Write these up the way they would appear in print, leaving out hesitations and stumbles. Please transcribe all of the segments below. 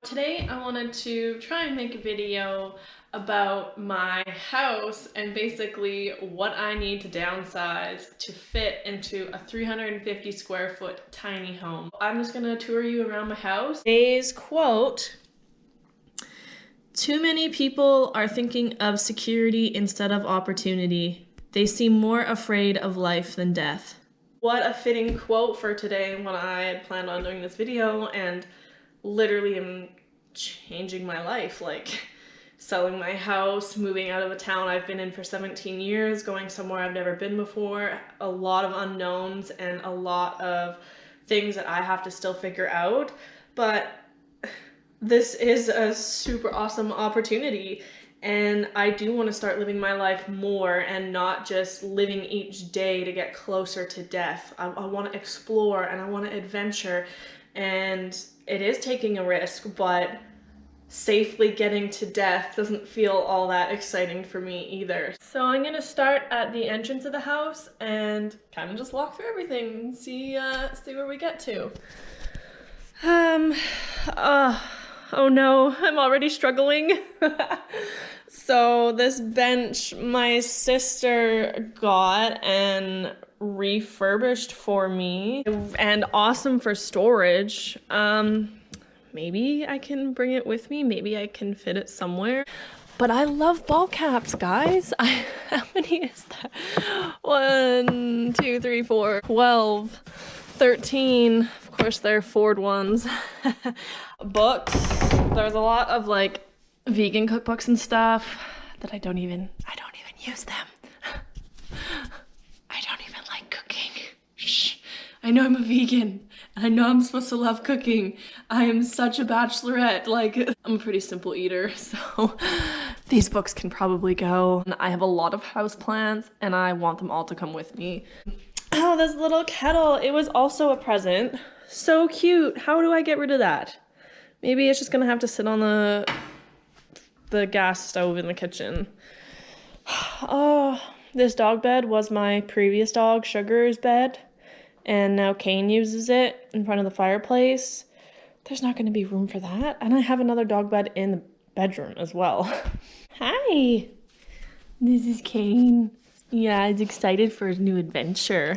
Today I wanted to try and make a video about my house and basically what I need to downsize to fit into a 350 square foot tiny home. I'm just gonna tour you around my house. Today's quote: "Too many people are thinking of security instead of opportunity. They seem more afraid of life than death." What a fitting quote for today when I had planned on doing this video and literally am changing my life, like selling my house, moving out of a town I've been in for 17 years, going somewhere I've never been before, a lot of unknowns and a lot of things that I have to still figure out. But this is a super awesome opportunity, and I do want to start living my life more and not just living each day to get closer to death. I want to explore and I want to adventure, and it is taking a risk, but safely getting to death doesn't feel all that exciting for me either. So I'm gonna start at the entrance of the house and kind of just walk through everything and see where we get to. Oh no, I'm already struggling. So this bench my sister got and refurbished for me, and awesome for storage. Maybe I can bring it with me, maybe I can fit it somewhere. But I love ball caps, guys. How many is that? 1, 2, 3, 4, 12, 13. Of course, they're Ford ones. Books. There's a lot of like vegan cookbooks and stuff that I don't even use them. I don't even like cooking. Shh. I know I'm a vegan, and I know I'm supposed to love cooking. I am such a bachelorette. Like, I'm a pretty simple eater, so these books can probably go. I have a lot of houseplants, and I want them all to come with me. Oh, this little kettle. It was also a present. So cute. How do I get rid of that? Maybe it's just gonna have to sit on the gas stove in the kitchen. Oh, this dog bed was my previous dog, Sugar's bed. And now Kane uses it in front of the fireplace. There's not going to be room for that. And I have another dog bed in the bedroom as well. Hi, this is Kane. Yeah, he's excited for his new adventure.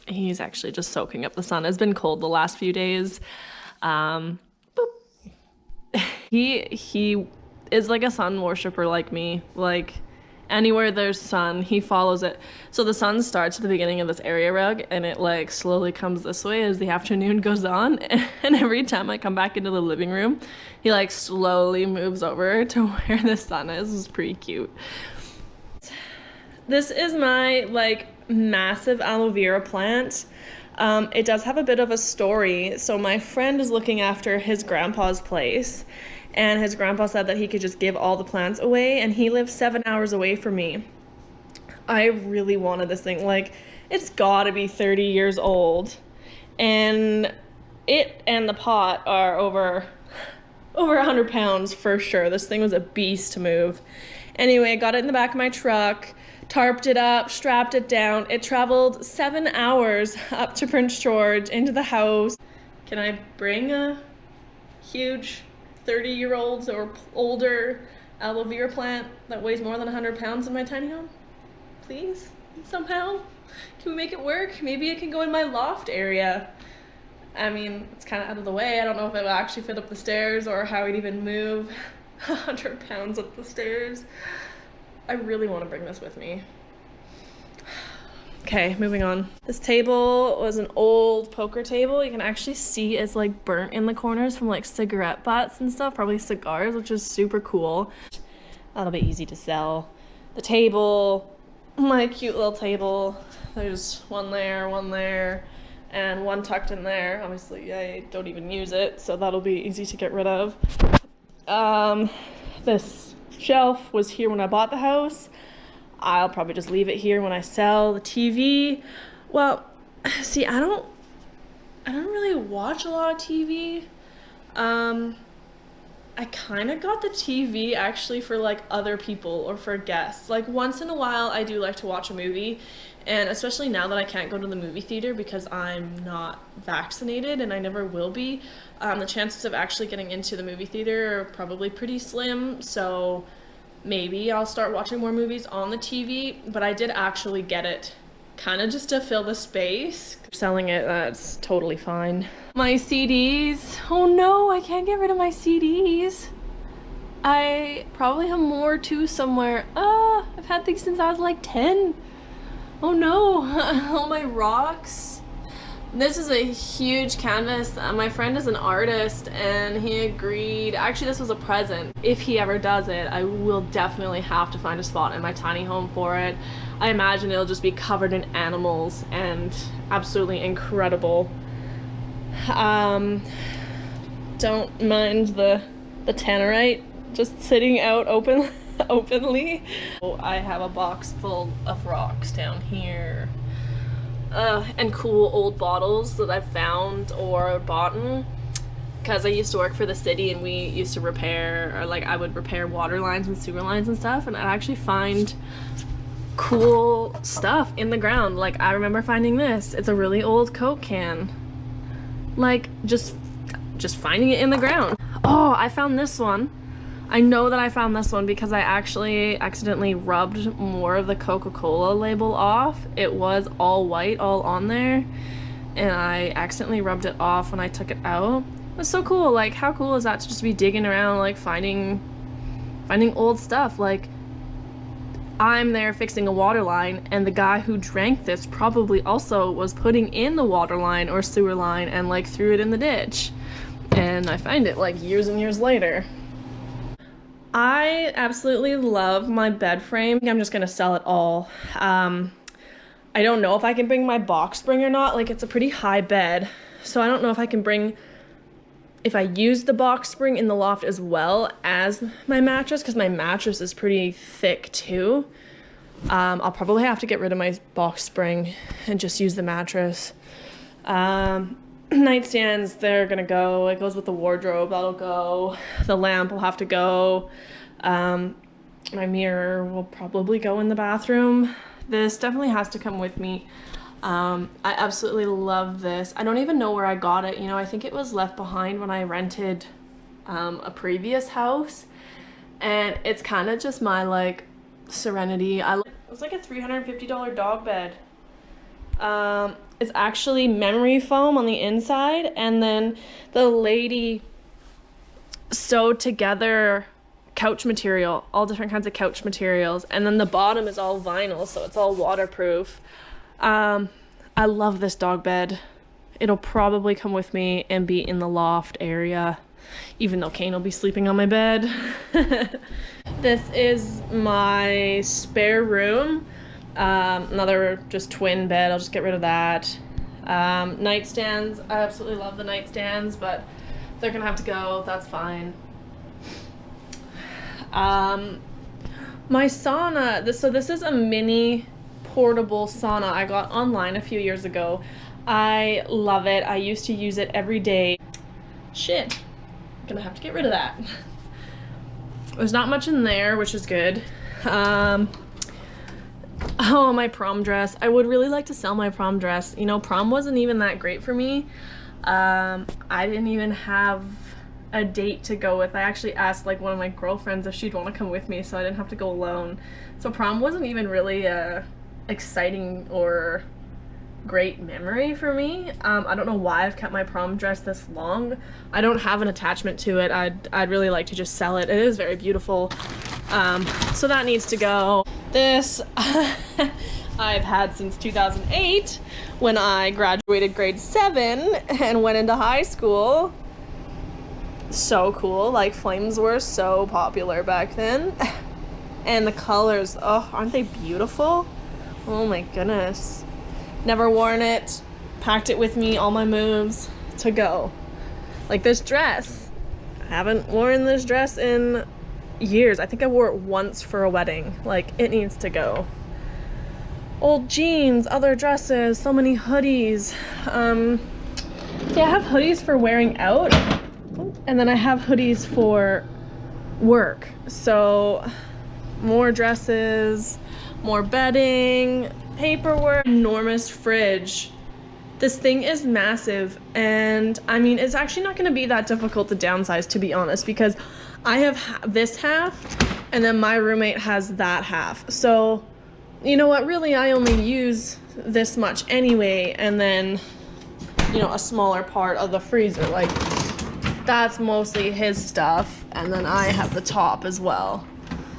He's actually just soaking up the sun. It's been cold the last few days. He is like a sun worshiper like me. Like, anywhere there's sun, he follows it. So the sun starts at the beginning of this area rug, and it like slowly comes this way as the afternoon goes on. And every time I come back into the living room, he like slowly moves over to where the sun is. It's pretty cute. This is my like massive aloe vera plant. It does have a bit of a story. So my friend is looking after his grandpa's place, and his grandpa said that he could just give all the plants away, and he lives 7 hours away from me. I really wanted this thing. Like, it's gotta be 30 years old, and it and the pot are over 100 pounds for sure. This thing was a beast to move. Anyway, I got it in the back of my truck, tarped it up, strapped it down. It traveled 7 hours up to Prince George into the house. Can I bring a huge 30-year-olds or older aloe vera plant that weighs more than 100 pounds in my tiny home? Please? Somehow? Can we make it work? Maybe it can go in my loft area. I mean, it's kind of out of the way. I don't know if it will actually fit up the stairs or how it'd even move 100 pounds up the stairs. I really want to bring this with me. Okay, moving on. This table was an old poker table. You can actually see it's like burnt in the corners from like cigarette butts and stuff, probably cigars, which is super cool. That'll be easy to sell. The table, my cute little table. There's one there, and one tucked in there. Obviously, I don't even use it, so that'll be easy to get rid of. This shelf was here when I bought the house. I'll probably just leave it here when I sell. The TV, well, see, I don't really watch a lot of TV. I kind of got the TV actually for like other people or for guests. Like once in a while I do like to watch a movie, and especially now that I can't go to the movie theater because I'm not vaccinated and I never will be, the chances of actually getting into the movie theater are probably pretty slim, so maybe I'll start watching more movies on the TV, but I did actually get it kind of just to fill the space. Selling it, that's totally fine. My CDs. Oh no, I can't get rid of my CDs. I probably have more too somewhere. I've had these since I was like 10. Oh no, all my rocks. This is a huge canvas. My friend is an artist and he agreed, actually this was a present. If he ever does it, I will definitely have to find a spot in my tiny home for it. I imagine it'll just be covered in animals and absolutely incredible. Don't mind the tannerite just sitting out openly. Oh, I have a box full of rocks down here. And cool old bottles that I've found or bought, because I used to work for the city and we used to repair, or like I would repair water lines and sewer lines and stuff, and I'd actually find cool stuff in the ground. Like I remember finding this. It's a really old Coke can. Like just finding it in the ground. Oh, I found this one. I know that I found this one because I actually accidentally rubbed more of the Coca-Cola label off. It was all white, all on there, and I accidentally rubbed it off when I took it out. It was so cool. Like, how cool is that to just be digging around, like finding old stuff? Like, I'm there fixing a water line, and the guy who drank this probably also was putting in the water line or sewer line and like threw it in the ditch. And I find it like years and years later. I absolutely love my bed frame. I'm just gonna sell it all. I don't know if I can bring my box spring or not. Like, it's a pretty high bed, so I don't know if I can bring, if I use the box spring in the loft as well as my mattress, because my mattress is pretty thick too. I'll probably have to get rid of my box spring and just use the mattress. Nightstands, they're gonna go. It goes with the wardrobe, that'll go. The lamp will have to go. My mirror will probably go in the bathroom. This definitely has to come with me. I absolutely love this. I don't even know where I got it. You know, I think it was left behind when I rented a previous house, and it's kind of just my like serenity. It was like a $350 dog bed. It's actually memory foam on the inside, and then the lady sewed together couch material, all different kinds of couch materials, and then the bottom is all vinyl, so it's all waterproof. I love this dog bed. It'll probably come with me and be in the loft area, even though Kane will be sleeping on my bed. This is my spare room. Another just twin bed. I'll just get rid of that. Nightstands. I absolutely love the nightstands, but they're gonna have to go. That's fine. My sauna. So this is a mini portable sauna I got online a few years ago. I love it. I used to use it every day. Shit. I'm gonna have to get rid of that. There's not much in there, which is good. Oh, my prom dress. I would really like to sell my prom dress. You know, prom wasn't even that great for me. I didn't even have a date to go with. I actually asked like one of my girlfriends if she'd want to come with me so I didn't have to go alone. So prom wasn't even really a exciting or great memory for me. I don't know why I've kept my prom dress this long. I don't have an attachment to it. I'd really like to just sell it. It is very beautiful. So that needs to go. This I've had since 2008 when I graduated grade 7 and went into high school. So cool. Like, flames were so popular back then. And the colors, oh, aren't they beautiful? Oh my goodness. Never worn it. Packed it with me, all my moves to go. Like this dress. I haven't worn this dress in years. I think I wore it once for a wedding. Like, it needs to go. Old jeans, other dresses, so many hoodies. Yeah, I have hoodies for wearing out. Oh, And then I have hoodies for work. So more dresses, more bedding, paperwork, enormous fridge. This thing is massive, and I mean, it's actually not gonna be that difficult to downsize, to be honest, because I have this half, and then my roommate has that half. So, you know what, really, I only use this much anyway, and then, you know, a smaller part of the freezer, like, that's mostly his stuff, and then I have the top as well.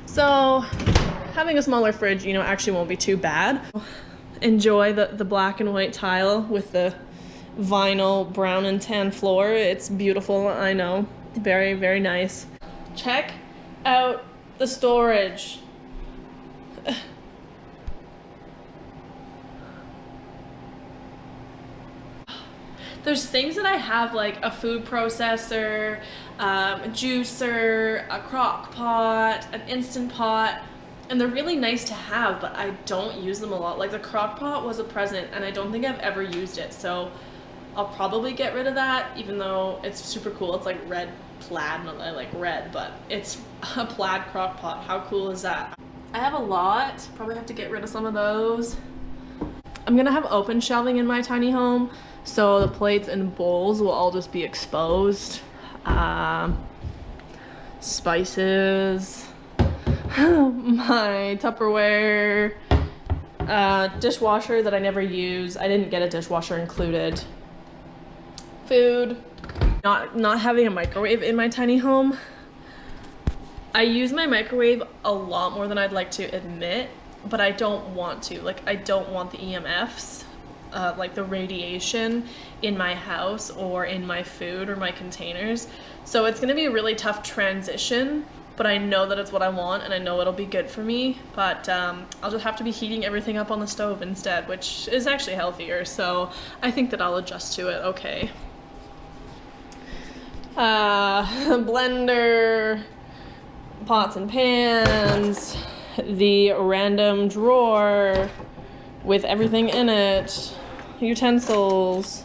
So, having a smaller fridge, you know, actually won't be too bad. Enjoy the black and white tile with the vinyl brown and tan floor. It's beautiful, I know. Very, very nice. Check out the storage. There's things that I have, like a food processor, a juicer, a crock pot, an Instant Pot, and they're really nice to have, but I don't use them a lot. Like the crock pot was a present, and I don't think I've ever used it, so I'll probably get rid of that, even though it's super cool. It's like red plaid, not that I like red, but it's a plaid crock pot. How cool is that? I have a lot, probably have to get rid of some of those. I'm gonna have open shelving in my tiny home, so the plates and bowls will all just be exposed. Spices, my Tupperware, dishwasher that I never use. I didn't get a dishwasher included. Food. Not having a microwave in my tiny home. I use my microwave a lot more than I'd like to admit, but I don't want to. Like, I don't want the EMFs, like the radiation in my house or in my food or my containers. So it's gonna be a really tough transition, but I know that it's what I want, and I know it'll be good for me. But I'll just have to be heating everything up on the stove instead, which is actually healthier, so I think that I'll adjust to it okay. Blender, pots and pans, the random drawer with everything in it, utensils.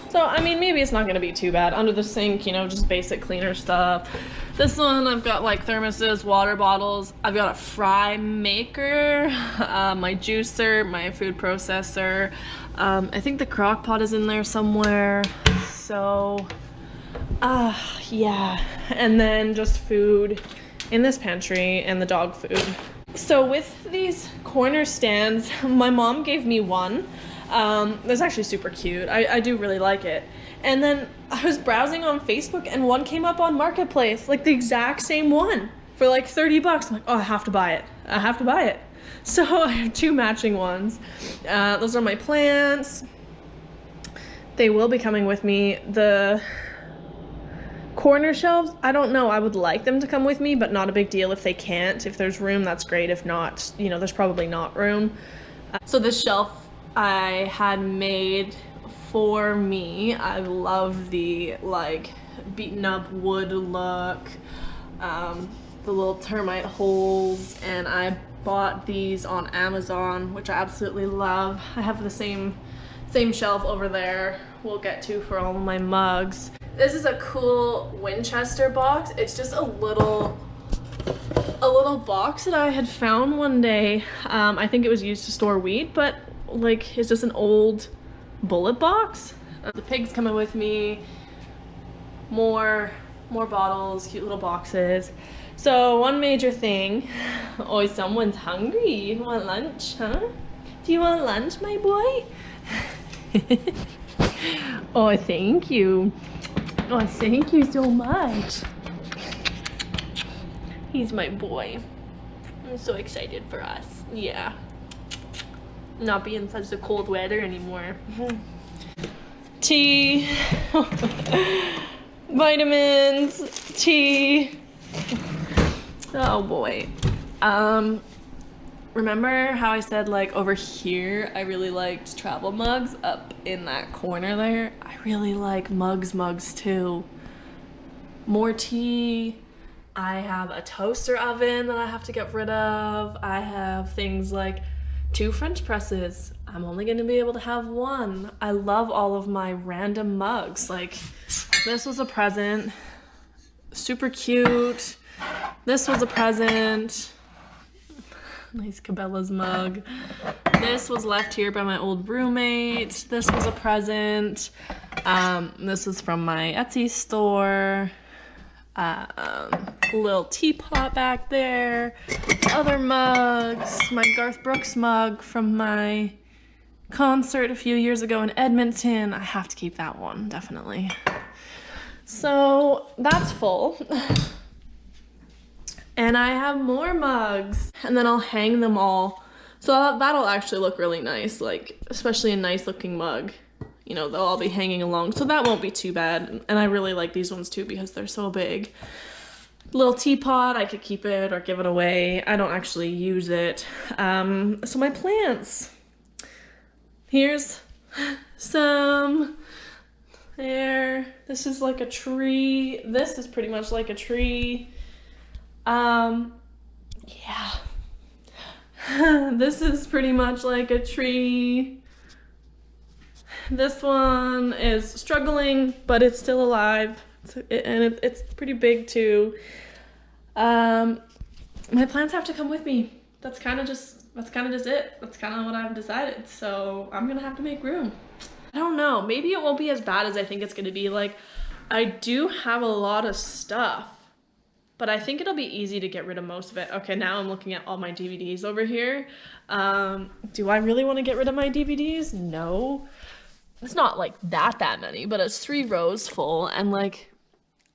So, I mean, maybe it's not gonna be too bad. Under the sink, you know, just basic cleaner stuff. This one, I've got like thermoses, water bottles. I've got a fry maker, my juicer, my food processor. I think the crock pot is in there somewhere. So, yeah. And then just food in this pantry and the dog food. So with these corner stands, my mom gave me one. That's actually super cute. I do really like it. And then I was browsing on Facebook and one came up on Marketplace, like the exact same one for like 30 bucks. I'm like, oh, I have to buy it. I have to buy it. So I have two matching ones. Those are my plants. They will be coming with me. The corner shelves, I don't know. I would like them to come with me, but not a big deal if they can't. If there's room, that's great. If not, you know, there's probably not room. So this shelf I had made for me. I love the like beaten up wood look, the little termite holes, and I bought these on Amazon, which I absolutely love. I have the same shelf over there we'll get to for all of my mugs. This is a cool Winchester box. It's just a little box that I had found one day. I think it was used to store weed, but like it's just an old bullet box. The pig's coming with me. More bottles, cute little boxes. So one major thing. Oh, someone's hungry. You want lunch, huh? Do you want lunch, my boy? Oh, thank you. Oh, thank you so much. He's my boy. I'm so excited for us. Yeah. Not be in such a cold weather anymore. Tea. Vitamins. Tea. Oh boy. Remember how I said like over here I really liked travel mugs up in that corner there? I really like mugs too. More tea. I have a toaster oven that I have to get rid of. I have things like 2 French presses. I'm only gonna be able to have 1. I love all of my random mugs. Like this was a present. super cute. This was a present. Nice Cabela's mug. This was left here by my old roommate. This was a present. This is from my Etsy store. Little teapot back there. Other mugs. My Garth Brooks mug from my concert a few years ago in Edmonton. I have to keep that one, definitely. So that's full. And I have more mugs, and then I'll hang them all. So that'll actually look really nice, like, especially a nice looking mug. You know, they'll all be hanging along, so that won't be too bad. And I really like these ones too because they're so big. Little teapot, I could keep it or give it away. I don't actually use it. So my plants. Here's some. There. This is like a tree. This is pretty much like a tree. Yeah. This is pretty much like a tree. This one is struggling, but it's still alive. It's pretty big too. My plants have to come with me. That's kind of just it. That's kind of what I've decided. So I'm gonna have to make room. I don't know. Maybe it won't be as bad as I think it's gonna be. Like, I do have a lot of stuff, but I think it'll be easy to get rid of most of it. Okay, now I'm looking at all my DVDs over here. Do I really want to get rid of my DVDs? No. It's not like that many, but it's 3 rows full, and like,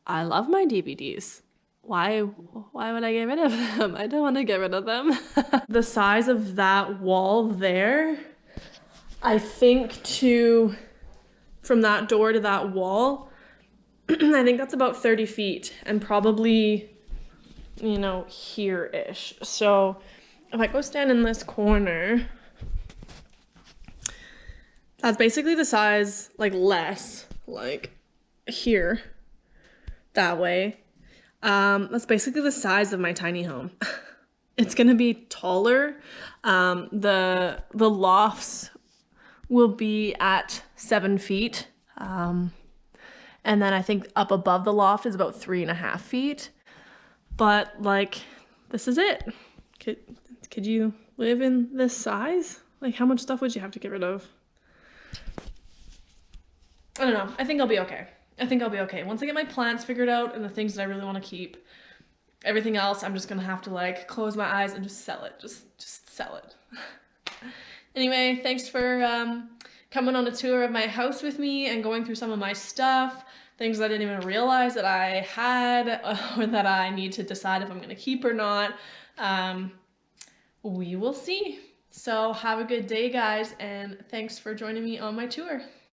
I love my DVDs. Why would I get rid of them? I don't want to get rid of them. The size of that wall there, I think from that door to that wall, I think that's about 30 feet, and probably, you know, here-ish. So if I go stand in this corner, that's basically the size, like less, like here, that way. That's basically the size of my tiny home. It's gonna be taller. The lofts will be at 7 feet. And then I think up above the loft is about 3.5 feet. But like, this is it. Could you live in this size? Like, how much stuff would you have to get rid of? I don't know. I think I'll be okay. Once I get my plants figured out and the things that I really want to keep, everything else, I'm just gonna have to like close my eyes and just sell it. Just sell it. Anyway, thanks for coming on a tour of my house with me and going through some of my stuff, things I didn't even realize that I had or that I need to decide if I'm gonna keep or not. We will see. So have a good day, guys, and thanks for joining me on my tour.